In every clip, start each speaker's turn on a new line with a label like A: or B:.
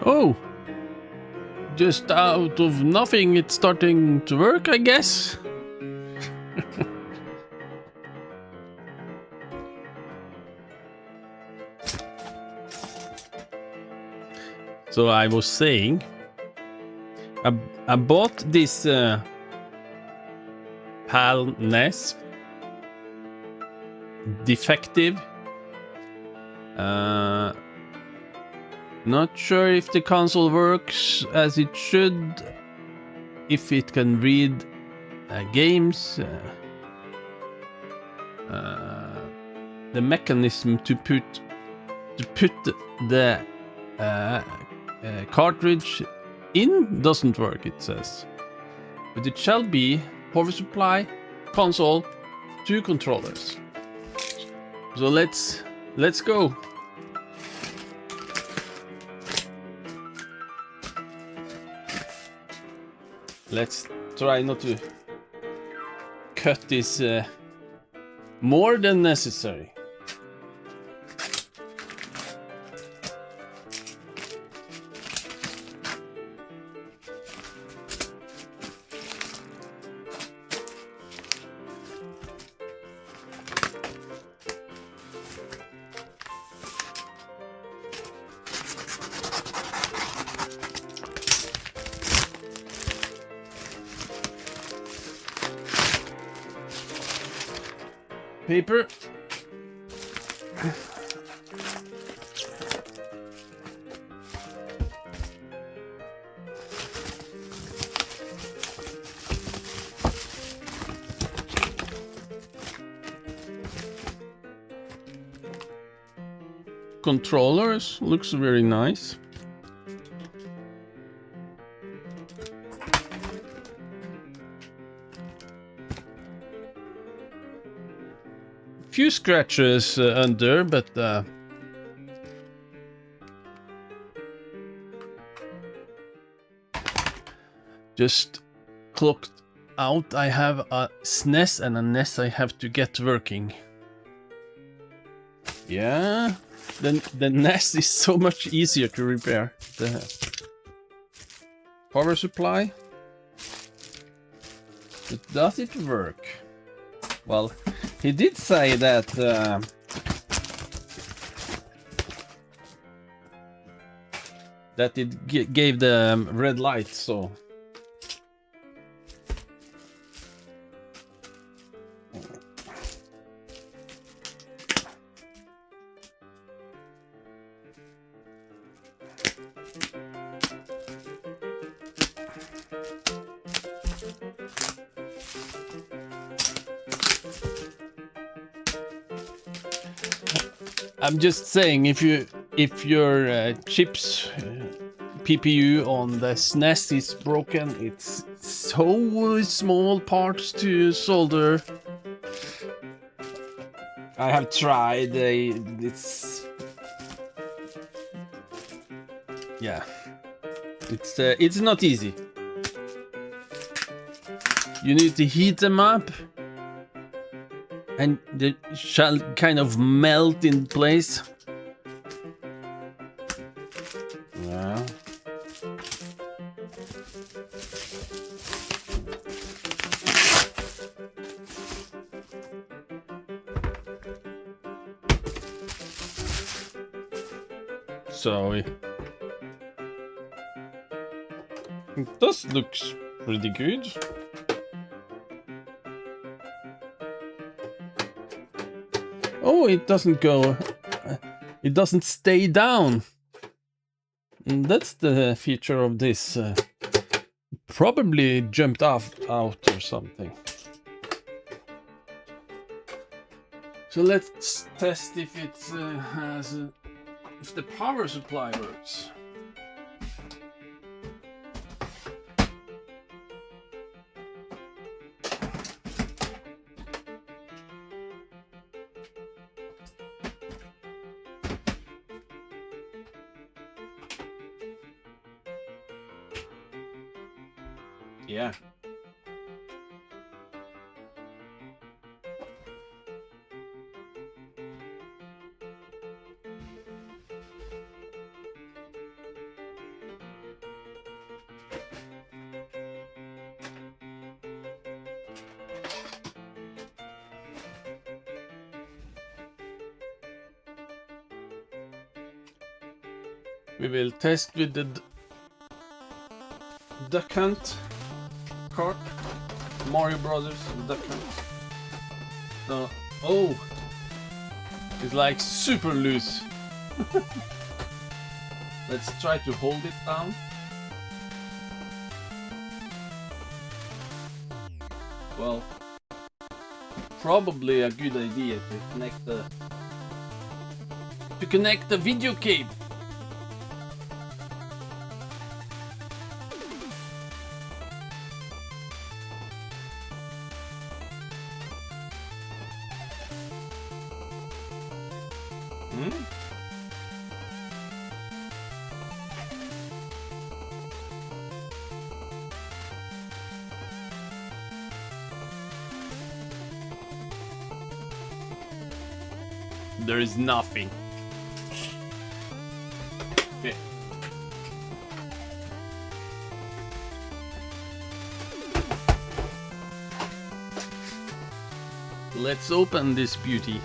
A: Oh, just out of nothing, it's starting to work, I guess. So I was saying, I bought this PAL NES defective. Not sure if the console works as it should, if it can read games. The mechanism to put the cartridge in doesn't work, it says. But it shall be power supply, console, 2 controllers. So let's go. Let's try not to cut this more than necessary. Paper. Controllers looks very nice. Few scratches under, but just clocked out. I have a SNES and a NES I have to get working. Yeah, the NES is so much easier to repair. The power supply. But does it work? Well, he did say that that it gave the red light, so I'm just saying, if your chips PPU on the SNES is broken, it's so small parts to solder. I have tried. It's yeah, it's not easy. You need to heat them up, and they shall kind of melt in place. Yeah. So it does look pretty good. Oh, it doesn't go. It doesn't stay down. And that's the feature of this. Probably jumped out or something. So let's test if it if the power supply works. Yeah. We will test with the Duck Hunt cart. Mario Brothers Duck Hunt. So, oh! It's like super loose. Let's try to hold it down. Well, probably a good idea to connect the video cable. There is nothing. Okay. Let's open this beauty.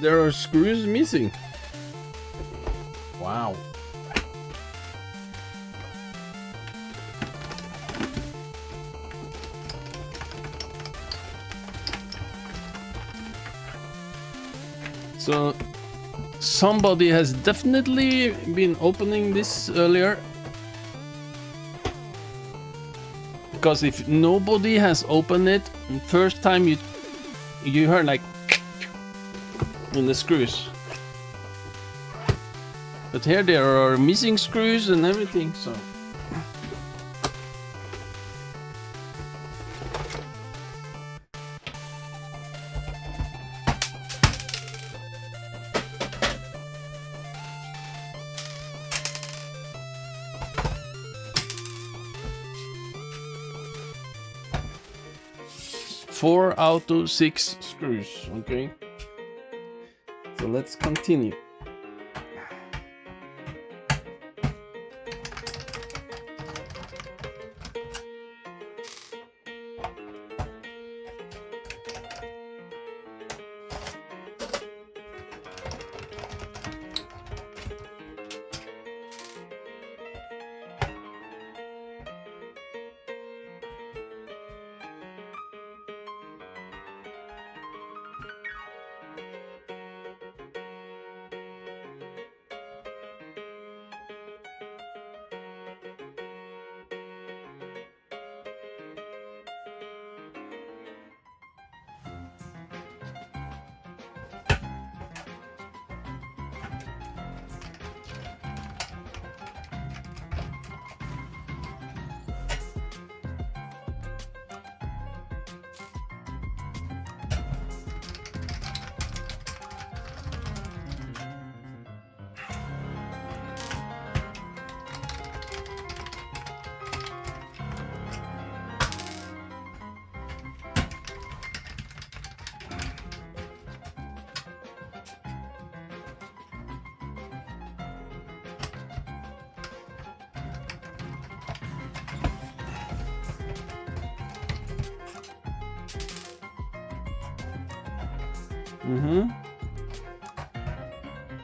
A: There are screws missing. Wow. So somebody has definitely been opening this earlier. Because if nobody has opened it, first time you heard like in the screws. But here there are missing screws and everything, so. Four out of 6 screws, okay? So let's continue.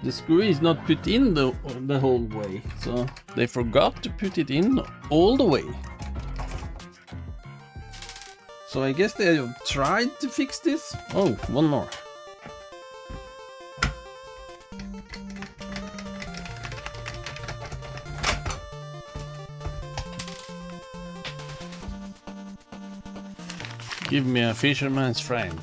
A: The screw is not put in the whole way, so they forgot to put it in all the way. So I guess they have tried to fix this. Oh, one more. Give me a fisherman's friend.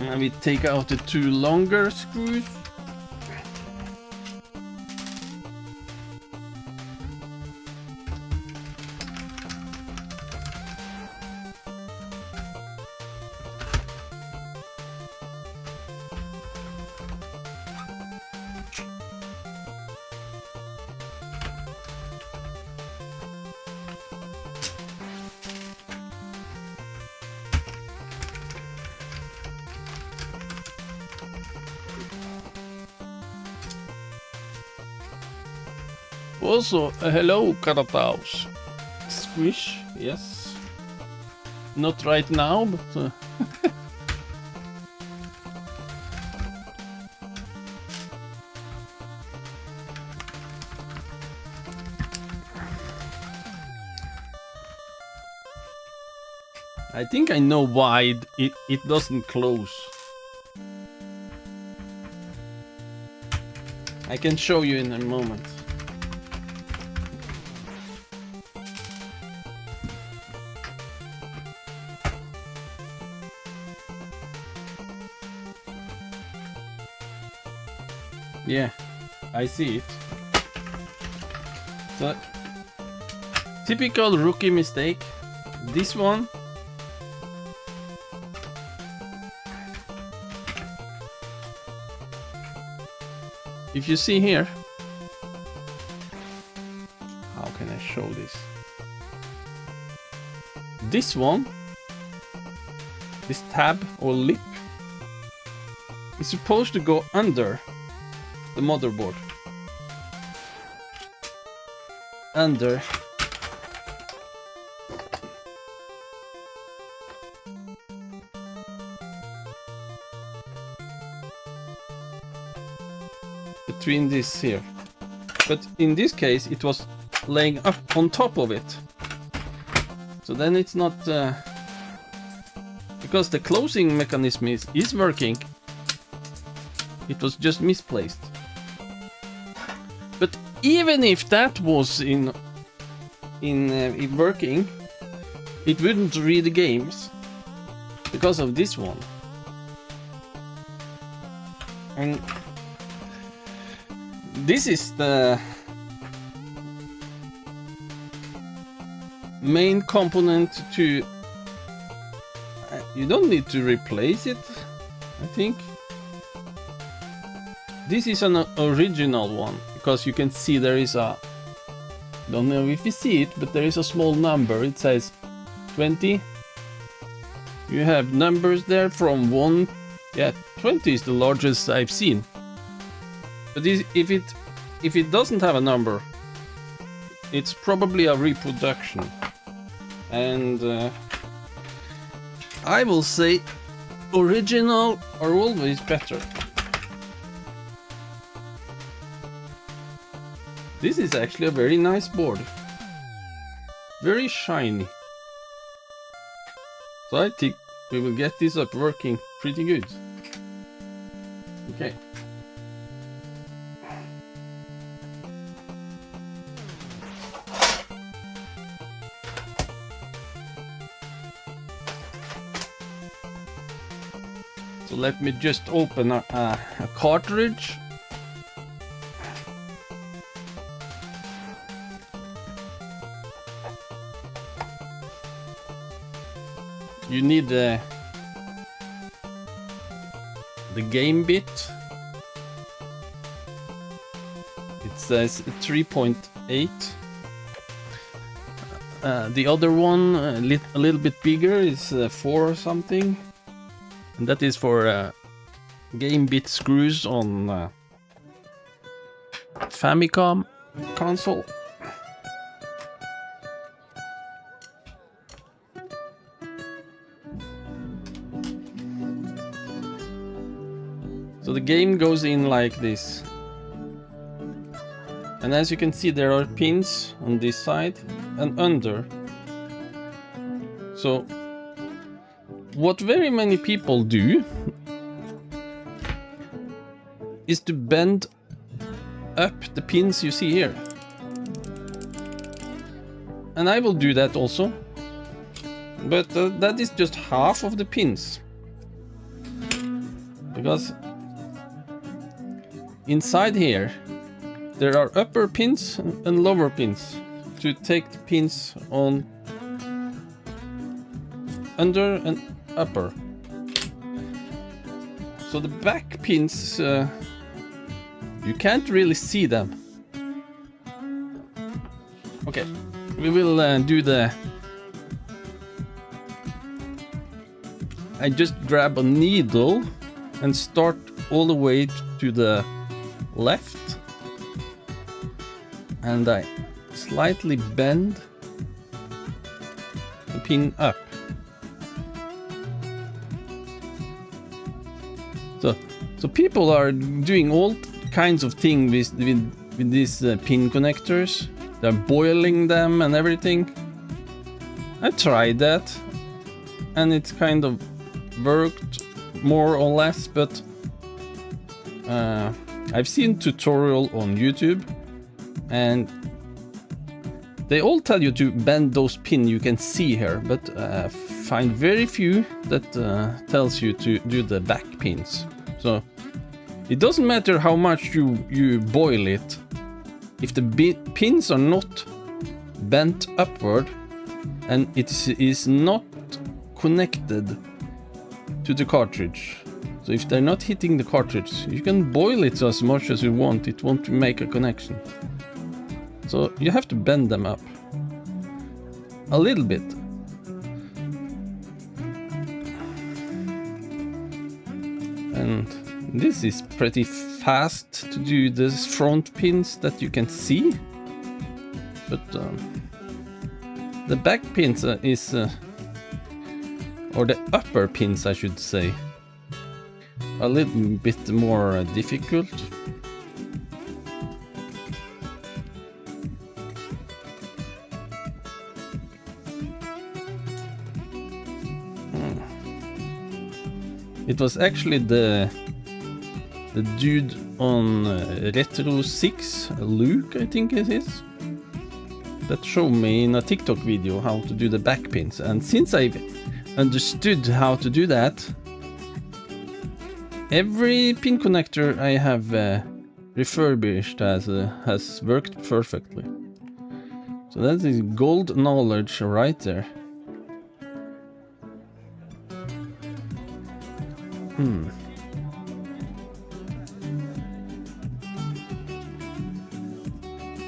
A: And we take out the 2 longer screws. Also, hello, Carataus. Squish, yes. Not right now, but... I think I know why it doesn't close. I can show you in a moment. Yeah, I see it. So, typical rookie mistake. This one. If you see here, how can I show this? This one, this tab or lip, is supposed to go under the motherboard. Under between this here, but in this case it was laying up on top of it, so then it's not because the closing mechanism is working, it was just misplaced. But even if that was in working, it wouldn't read the games because of this one. And this is the main component to... you don't need to replace it, I think. This is an original one, because you can see there is a... don't know if you see it, but there is a small number. It says 20. You have numbers there from 1... yeah, 20 is the largest I've seen. But if it doesn't have a number, it's probably a reproduction. And I will say original are always better. This is actually a very nice board. Very shiny. So I think we will get this up working pretty good. Okay. So let me just open a cartridge. You need the game bit. It says 3.8. The other one, a little bit bigger, is 4 or something. And that is for game bit screws on Famicom console. So the game goes in like this, And as you can see, there are pins on this side and under. So what very many people do is to bend up the pins you see here. And I will do that also. But that is just half of the pins. Because inside here there are upper pins and lower pins to take the pins on under and upper. So the back pins, you can't really see them. Okay, we will do the... I just grab a needle and start all the way to the left. And I slightly bend the pin up. So people are doing all kinds of things with these pin connectors. They're boiling them and everything. I tried that, and it's kind of worked more or less, but I've seen tutorial on YouTube, and they all tell you to bend those pins you can see here, but find very few that tells you to do the back pins. So it doesn't matter how much you boil it, if the pins are not bent upward and it is not connected to the cartridge. So if they're not hitting the cartridge, you can boil it as much as you want, it won't make a connection. So you have to bend them up a little bit. And this is pretty fast to do these front pins that you can see. But the back pins is, or the upper pins I should say, a little bit more difficult. It was actually the dude on Retro 6, Luke I think it is, that showed me in a TikTok video how to do the back pins. And since I've understood how to do that, every pin connector I have refurbished has worked perfectly. So that is gold knowledge right there.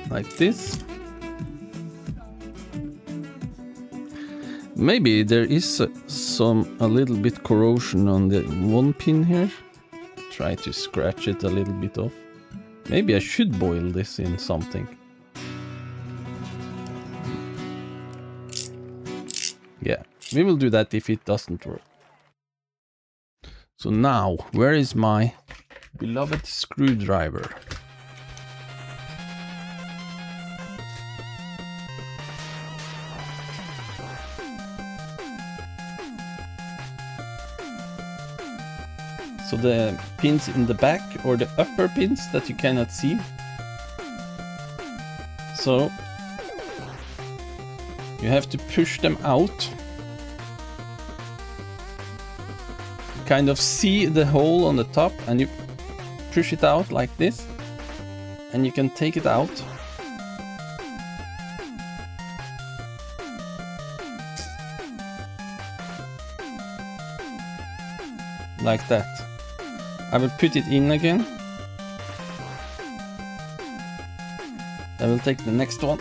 A: Like this. Maybe there is a little bit corrosion on the one pin here. Try to scratch it a little bit off. Maybe I should boil this in something. Yeah, we will do that if it doesn't work. So now, where is my beloved screwdriver? So the pins in the back, or the upper pins that you cannot see. So you have to push them out. Kind of see the hole on the top, and you push it out like this, and you can take it out. Like that. I will put it in again. I will take the next one.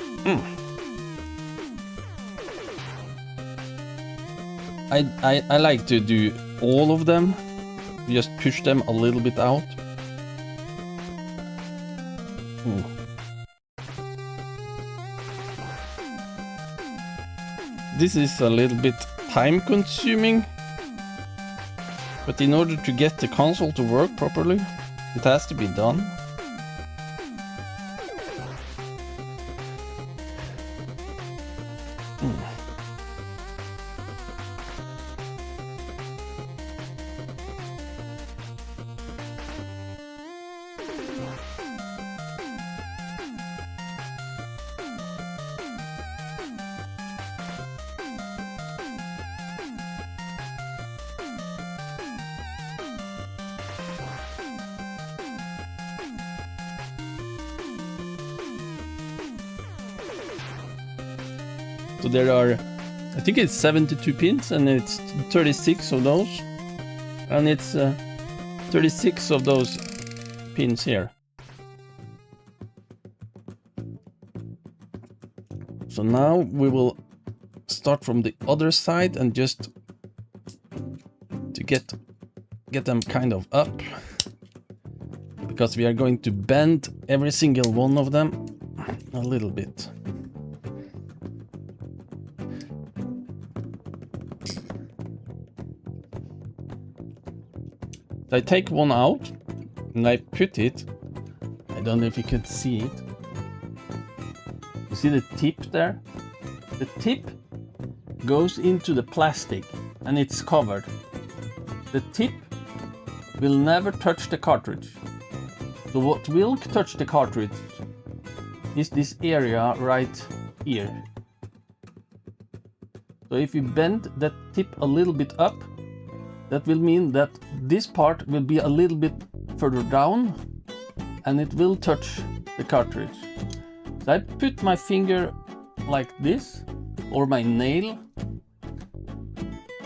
A: I like to do all of them. Just push them a little bit out. This is a little bit time consuming, but in order to get the console to work properly, it has to be done. So there are, I think it's 72 pins, and it's 36 of those, and it's 36 of those pins here. So now we will start from the other side and just to get them kind of up, because we are going to bend every single one of them a little bit. I take one out and I put it, I don't know if you can see it. You see the tip there? The tip goes into the plastic and it's covered. The tip will never touch the cartridge. So what will touch the cartridge is this area right here. So if you bend that tip a little bit up, that will mean that this part will be a little bit further down and it will touch the cartridge. So I put my finger like this, or my nail,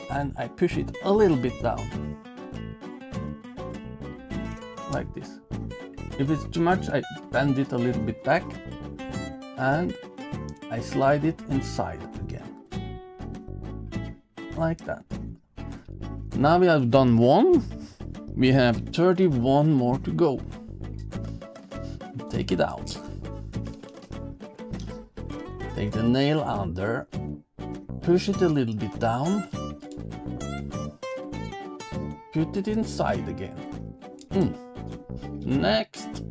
A: and I push it a little bit down. Like this. If it's too much, I bend it a little bit back and I slide it inside again. Like that. Now we have done one. We have 31 more to go. Take it out. Take the nail under. Push it a little bit down. Put it inside again. Next.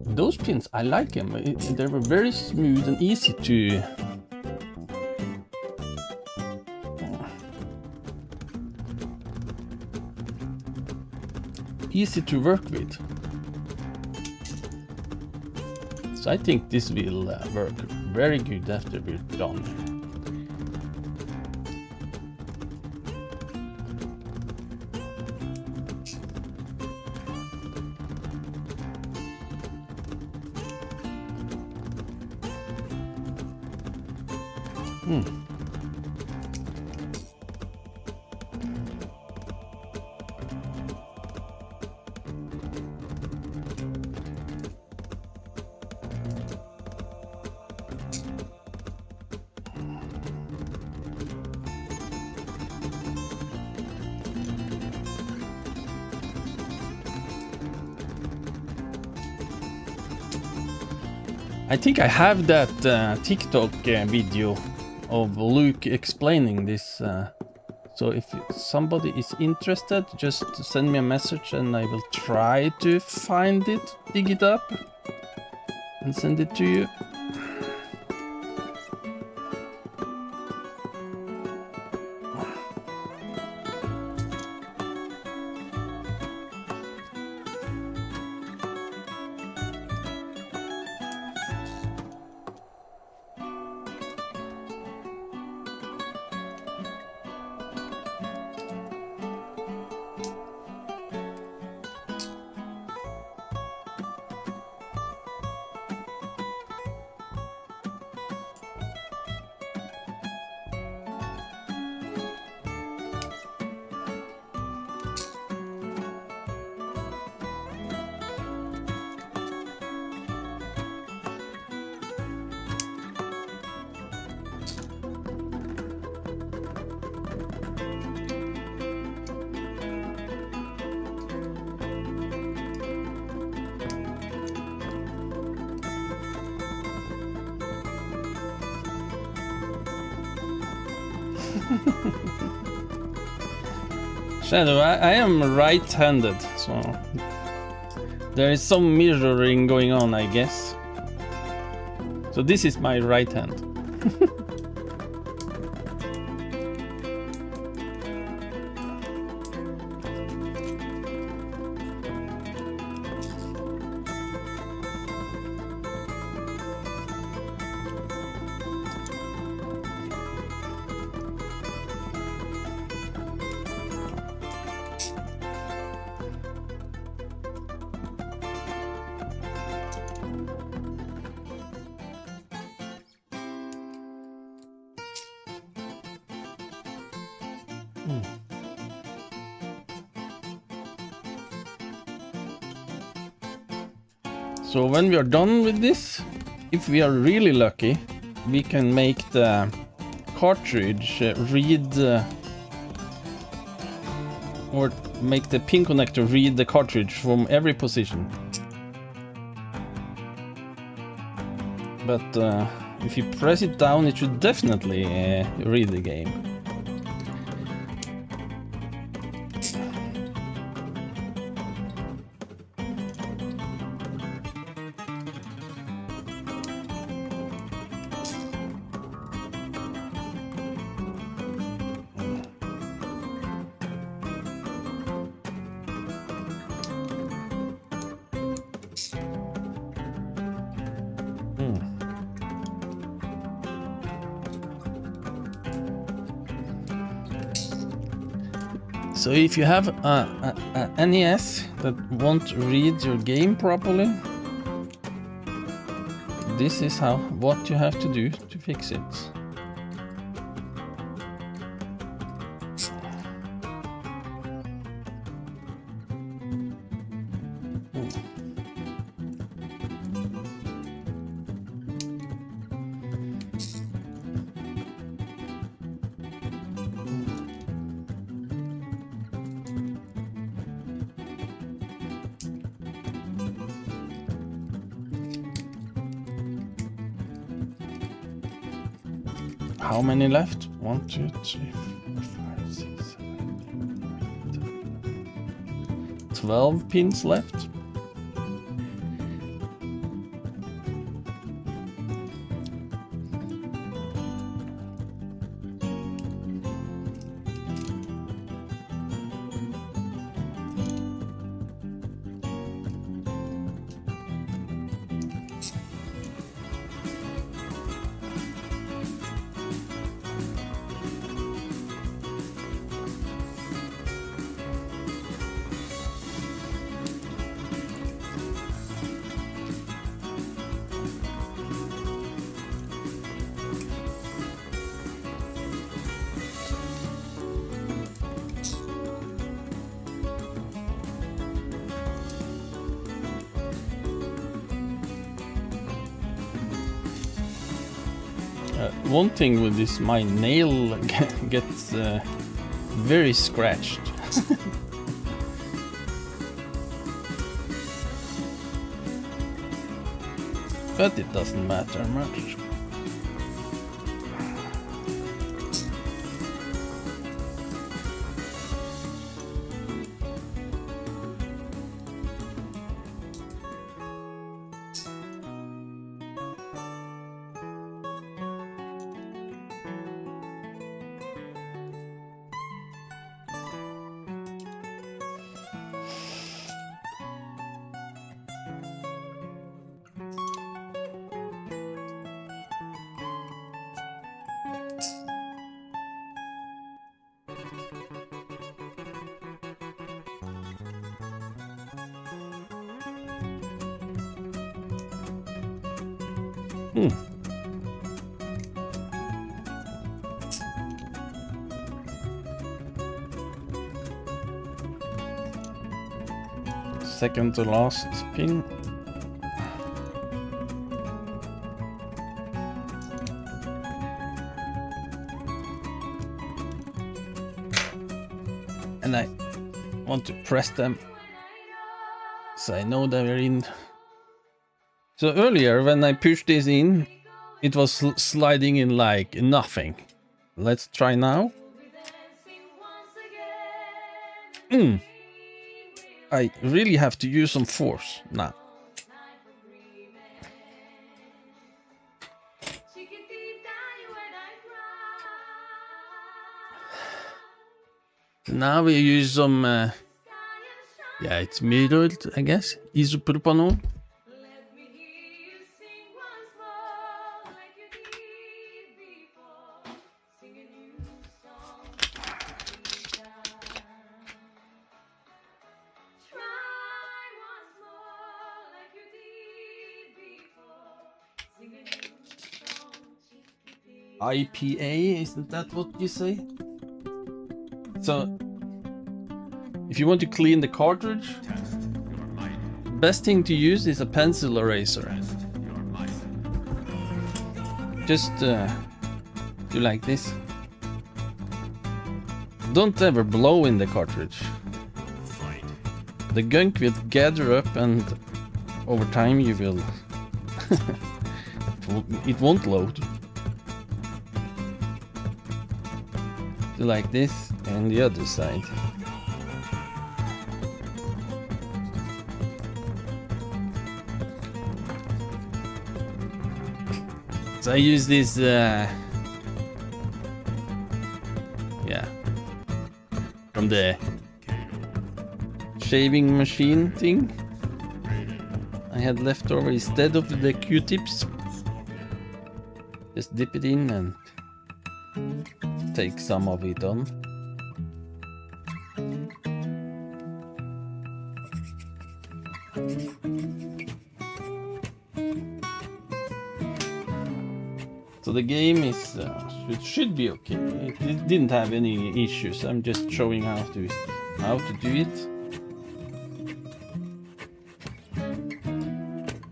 A: Those pins, I like them. They were very smooth and easy to work with. So I think this will work very good after we're done. I think I have that TikTok video of Luke explaining this. So if somebody is interested, just send me a message and I will try to find it, dig it up, and send it to you. Shadow, I am right-handed, so there is some mirroring going on, I guess. So this is my right hand. So when we are done with this, if we are really lucky, we can make the cartridge read or make the pin connector read the cartridge from every position. But if you press it down, it should definitely read the game. So if you have a NES that won't read your game properly, this is what you have to do to fix it. How many left? 1, 2, 3, 4, 5, 6, 7, 8, 9, 10. 12 pins left. One thing with this, my nail gets very scratched. But it doesn't matter much. Second to last pin. And I want to press them so I know they're in. So earlier when I pushed this in, it was sliding in like nothing. Let's try now. I really have to use some force now. Now we use some, yeah, it's mirrored, I guess, isopropanol. IPA, isn't that what you say? So if you want to clean the cartridge, best thing to use is a pencil eraser. Just do like this. Don't ever blow in the cartridge. The gunk will gather up and over time you will it won't load. Do like this and the other side. So I use this from the shaving machine thing I had left over instead of the Q-tips. Just dip it in and take some of it on. So the game is it should be okay. It didn't have any issues. I'm just showing how to do it.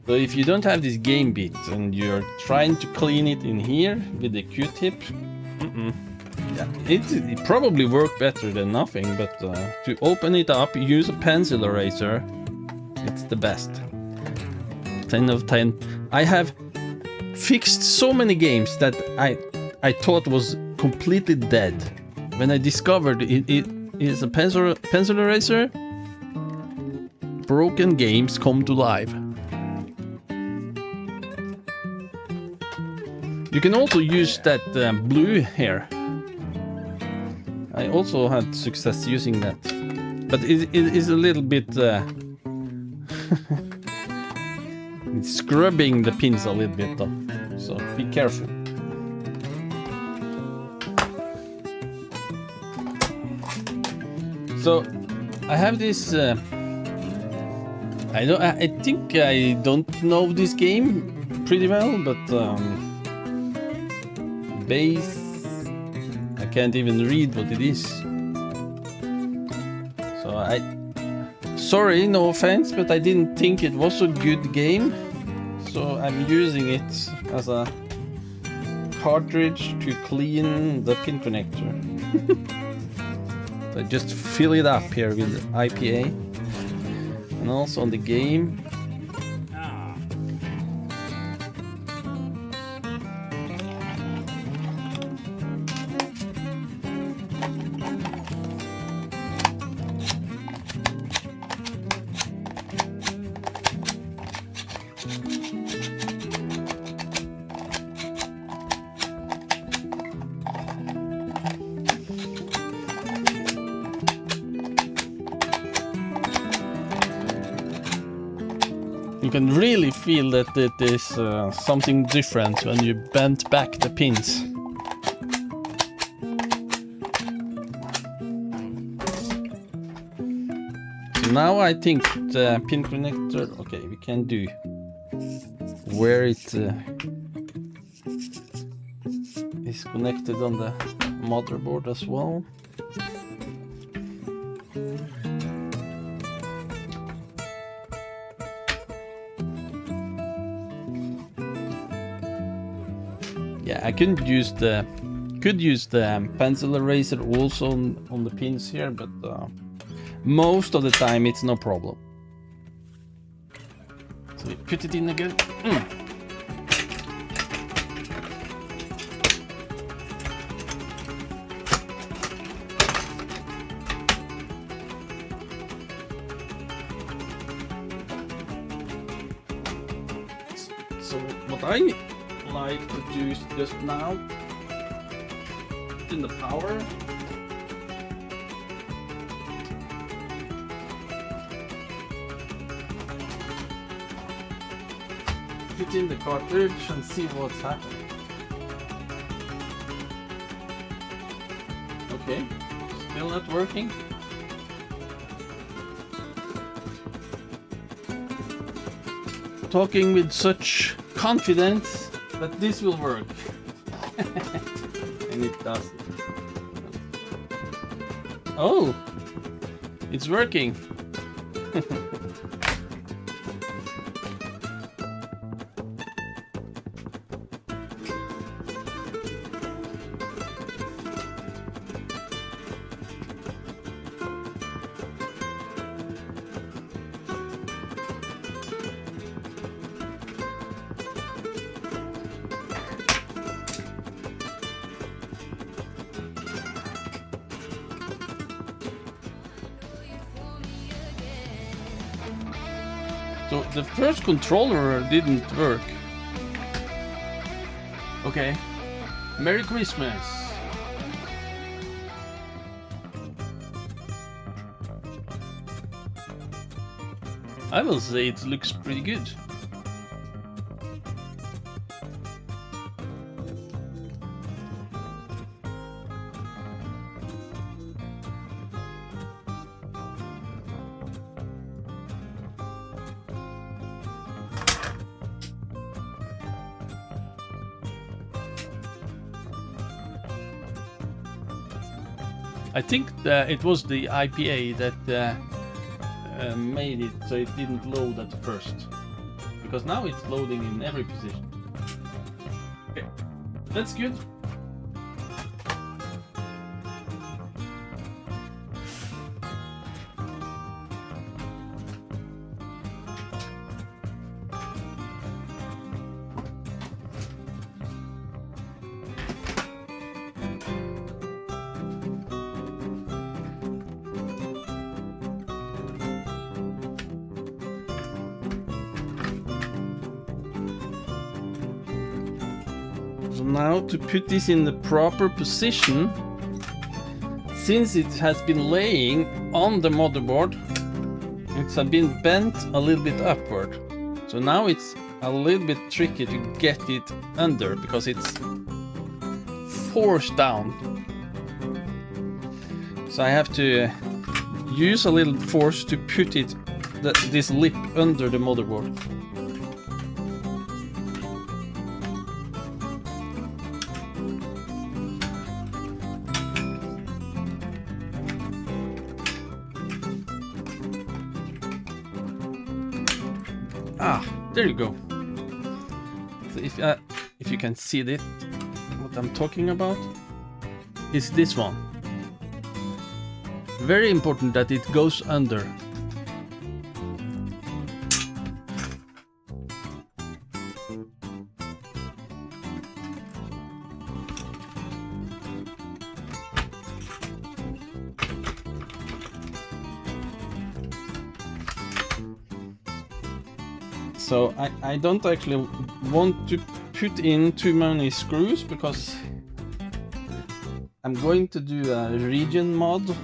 A: So if you don't have this game bit and you're trying to clean it in here with the Q-tip, it probably worked better than nothing. But to open it up, use a pencil eraser. It's the best. 10 of 10. I have fixed so many games that I thought was completely dead. When I discovered it is a pencil eraser, broken games come to life. You can also use that blue here. I also had success using that, but it is a little bit it's scrubbing the pins a little bit though, so be careful. So I have this I think I don't know this game pretty well, but base, I can't even read what it is. So sorry, no offense, but I didn't think it was a good game. So I'm using it as a cartridge to clean the pin connector. So I just fill it up here with IPA. And also on the game. You can really feel that it is something different when you bend back the pins. So now I think the pin connector, okay, we can do where it is connected on the motherboard as well. Yeah, I could use the pencil eraser also on the pins here, but most of the time it's no problem. So we put it in again. So what I like to do just now in the power, put in the cartridge and see what's happening. Okay, still not working. Talking with such confidence that this will work. And it doesn't. Oh, it's working. So the first controller didn't work. Okay. Merry Christmas. I will say it looks pretty good. I think that it was the IPA that made it so it didn't load at first. Because now it's loading in every position. Okay, that's good. So now to put this in the proper position, since it has been laying on the motherboard, it has been bent a little bit upward. So now it's a little bit tricky to get it under because it's forced down. So I have to use a little force to put it, this lip under the motherboard. Ah, there you go. So if you can see that, what I'm talking about is this one. Very important that it goes under. So I don't actually want to put in too many screws because I'm going to do a region mod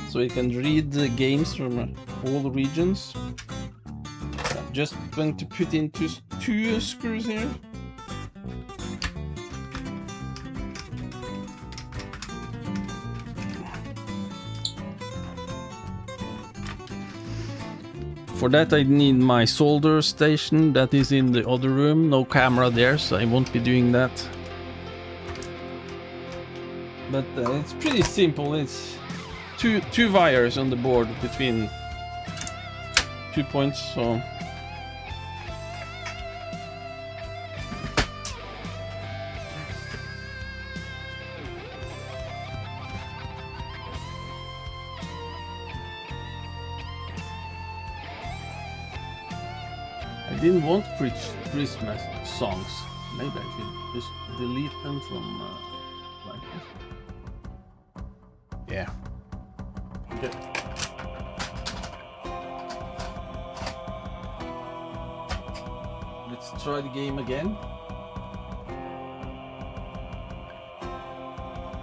A: so it can read the games from all the regions. I'm just going to put in two screws here. For that I need my solder station that is in the other room. No camera there, so I won't be doing that. But it's pretty simple. It's two wires on the board between 2 points, so I didn't want Christmas songs. Maybe I should just delete them from like this. Yeah. Okay. Let's try the game again.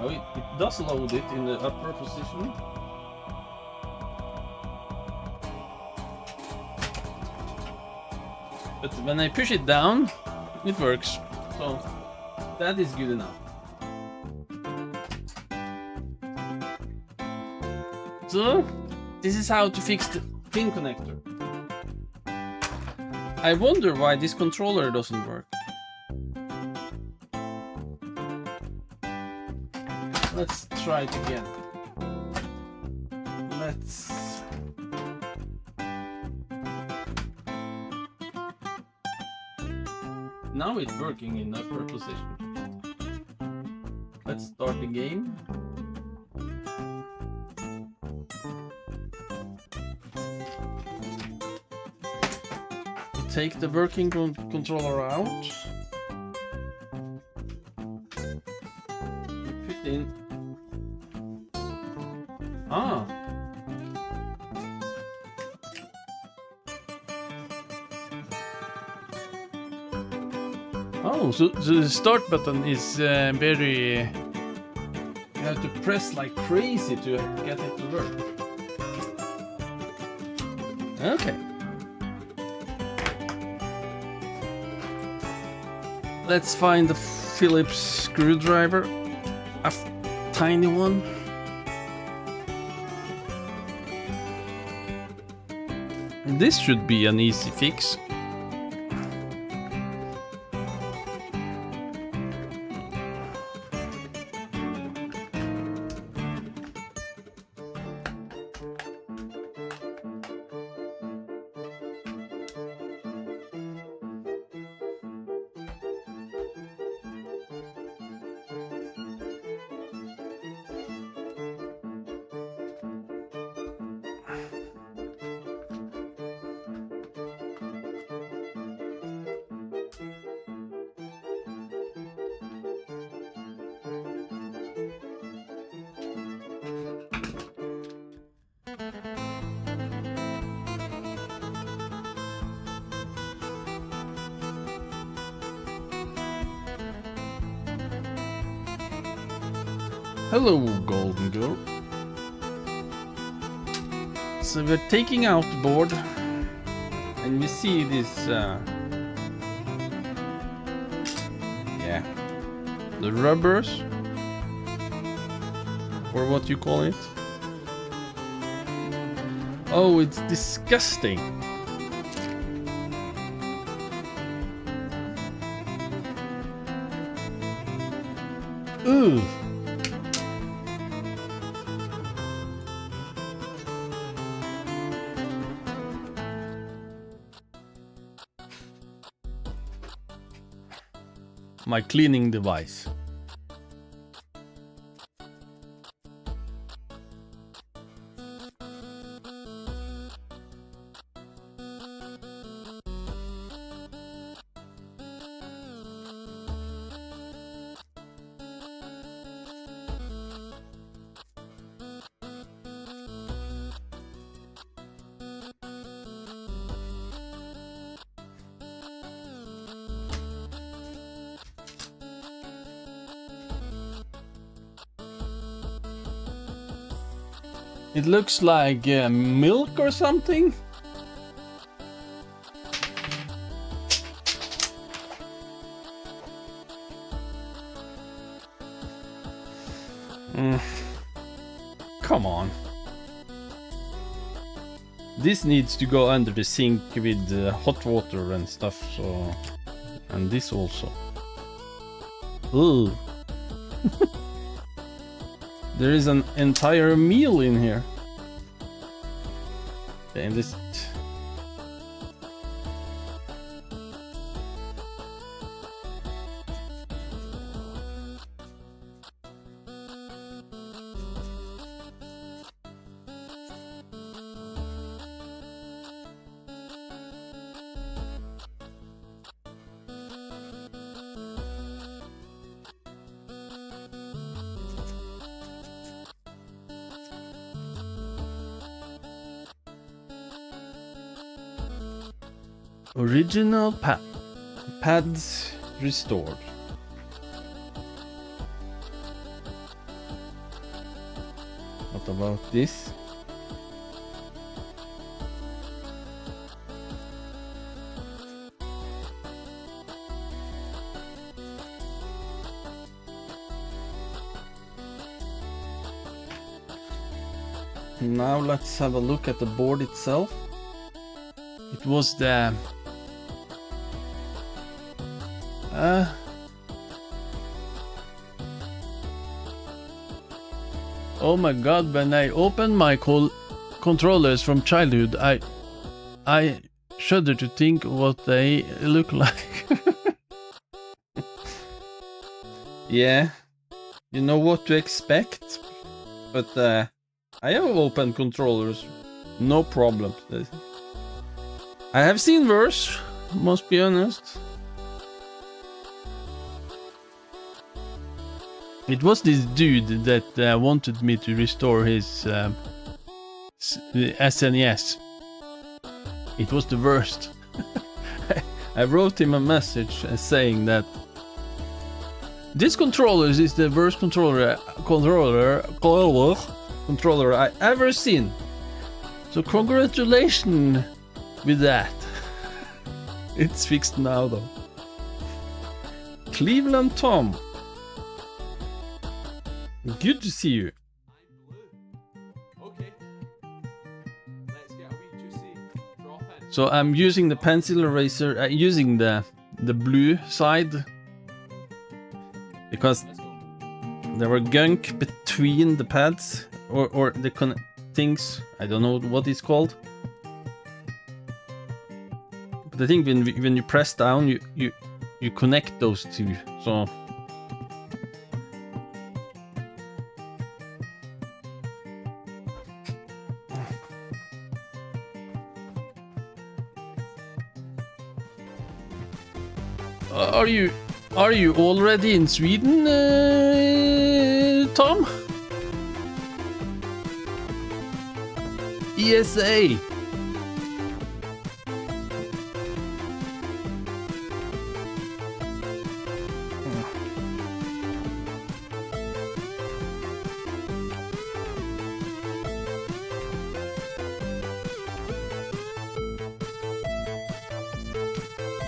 A: Oh, it does load it in the upper position. But when I push it down, it works. So that is good enough. So this is how to fix the pin connector. I wonder why this controller doesn't work. Let's try it again. let's... Now it's working in upper position. Let's start the game. Take the working controller out. Put in. Ah. Oh, so the start button is very... You have to press like crazy to get it to work. Okay. Let's find the Phillips screwdriver. A tiny one. This should be an easy fix. Hello, Golden Girl. So we're taking out the board, and we see this, yeah, the rubbers, or what you call it. Oh, it's disgusting. Ugh. My cleaning device. It looks like milk or something. Come on. This needs to go under the sink with hot water and stuff, so... And this also. Ooh. There is an entire meal in here. And this... Original pads restored. What about this? Now let's have a look at the board itself. It was the oh my god, when I opened my controllers from childhood. I shudder to think what they look like. Yeah, you know what to expect. But I have open controllers, no problem. I have seen worse, must be honest. It was this dude that wanted me to restore his SNES. It was the worst. I wrote him a message saying that this controller is the worst controller I ever seen. So congratulations with that. It's fixed now though. Cleveland Tom. Good to see you.
B: Okay. Let's get a wee juicy drop in.
A: So I'm using the pencil eraser, using the blue side because there were gunk between the pads or the things. I don't know what it's called. But I think when you press down, you connect those two. So. Are you already in Sweden, Tom? ESA.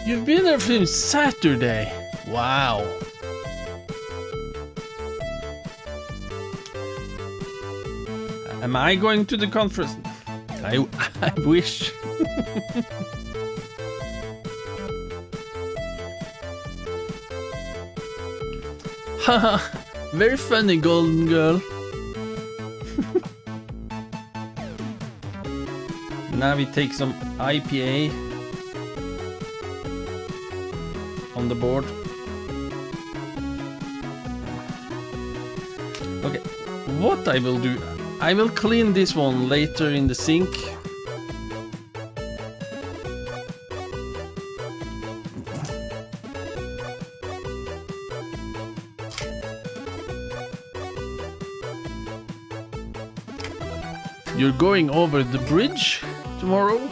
A: You've been there since Saturday. Wow. Am I going to the conference? I wish. Haha, very funny, golden girl. Now we take some IPA on the board. Okay, what I will do, I will clean this one later in the sink. You're going over the bridge tomorrow?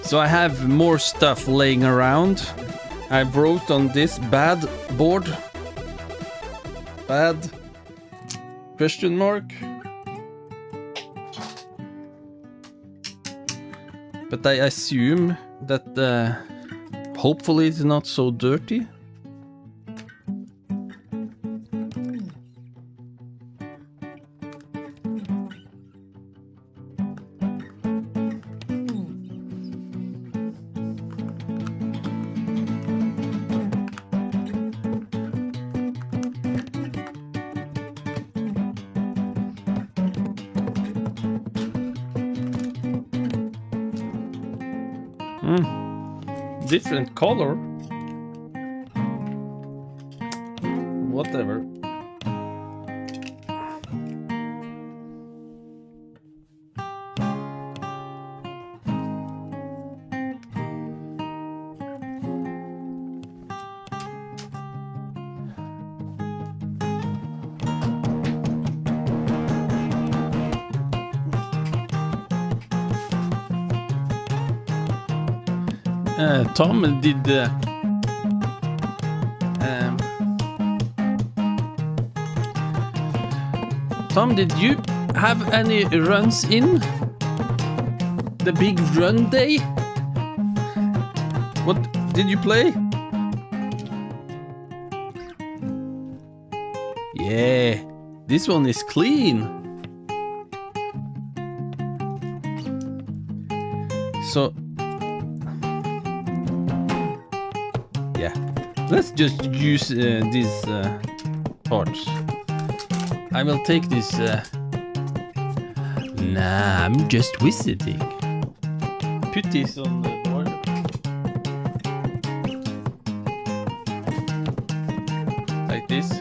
A: So I have more stuff laying around. I wrote on this bad board. Bad? Question mark. But I assume that hopefully it's not so dirty. Different color. Whatever. Tom did Tom, did you have any runs in The big run day? What did you play? Yeah, this one is clean. So, yeah, let's just use these parts. I will take this. Nah, I'm just visiting. Put this on the board. Like this.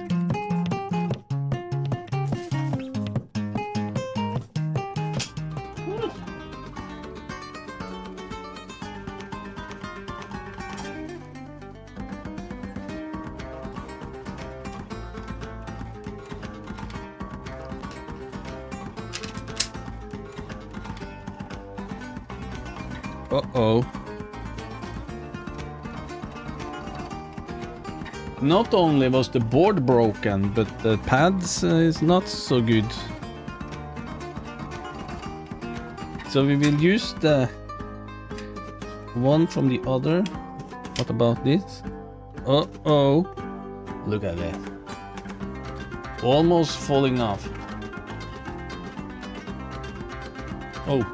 A: Uh-oh. Not only was the board broken, but the pads is not so good. So we will use the one from the other. What about this? Uh-oh. Look at that. Almost falling off. Oh.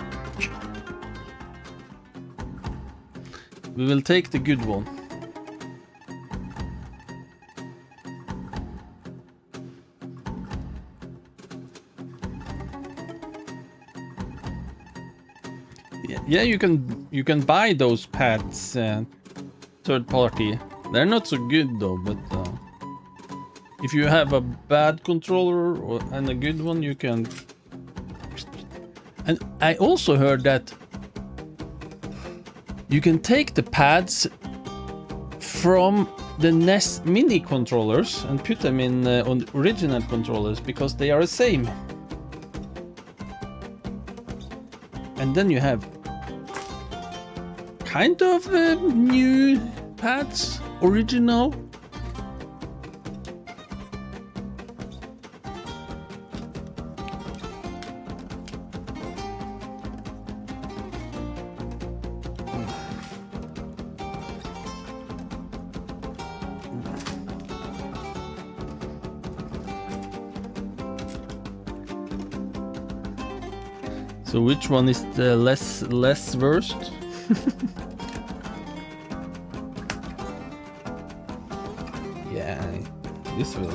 A: We will take the good one. Yeah, you can buy those pads third party. They're not so good though, but if you have a bad controller and a good one, you can. And I also heard that you can take the pads from the NES mini controllers and put them in on original controllers because they are the same. And then you have kind of new pads, original. So which one is the less worst? Yeah, this will.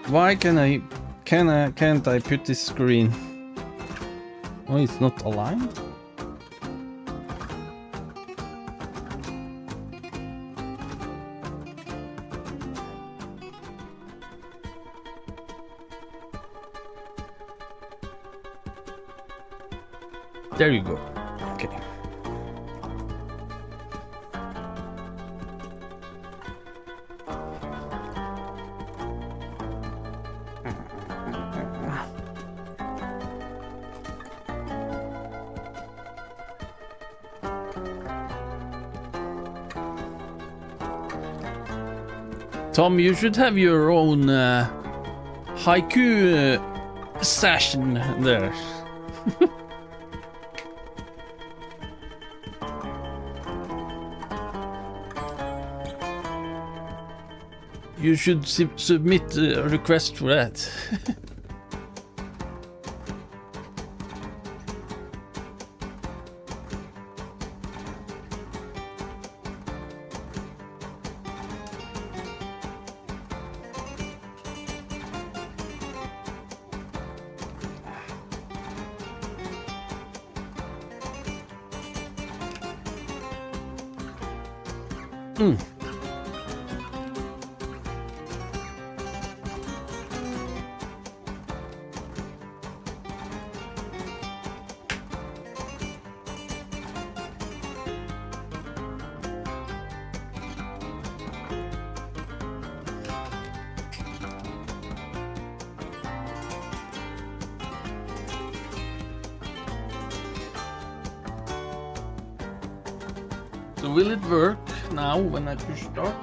A: Why can't I put this screen? Oh, it's not aligned? There you go. Okay. Tom, you should have your own haiku session there. You should submit a request for that. So will it work now when I push start?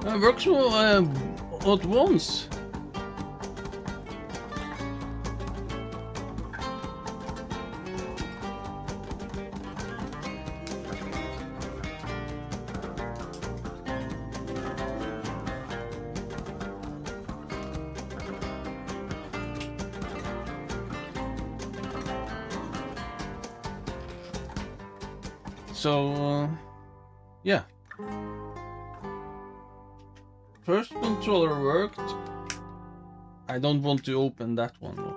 A: It works at once. So, yeah. First controller worked. I don't want to open that one though.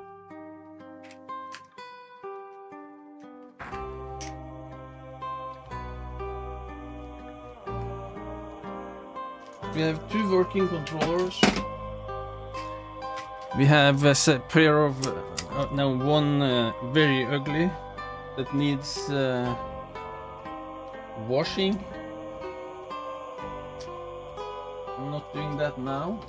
A: We have two working controllers. We have a pair of now one very ugly that needs washing. I'm not doing that now.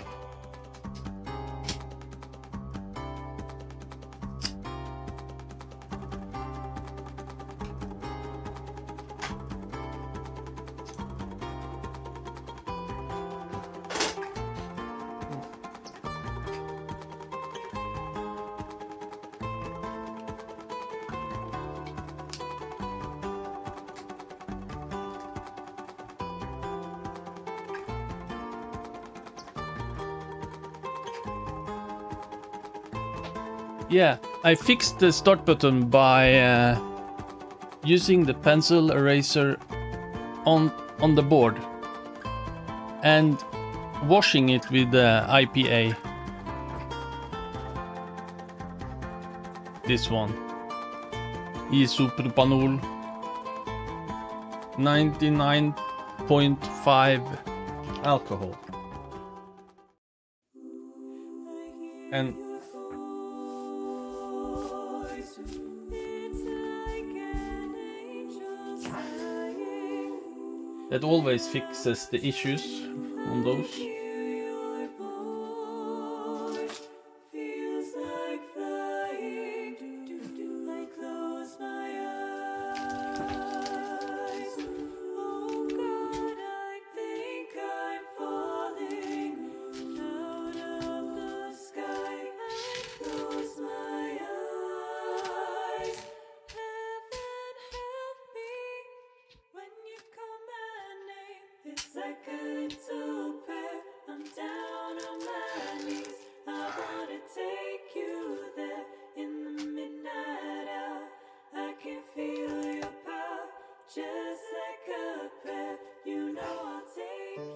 A: Yeah, I fixed the start button by using the pencil eraser on the board and washing it with IPA. This one, isopropanol, 99.5 alcohol, and that always fixes the issues on those.
C: It's like a little prayer. I'm down on my knees. I wanna take you there in the midnight hour. I can feel your power, just like a prayer. You know I'll take you.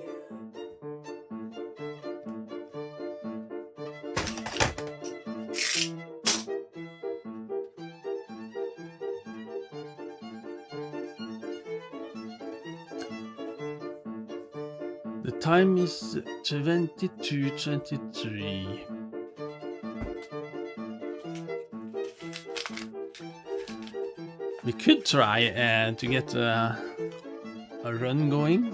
A: The time is 22:23. We could try to get a run going.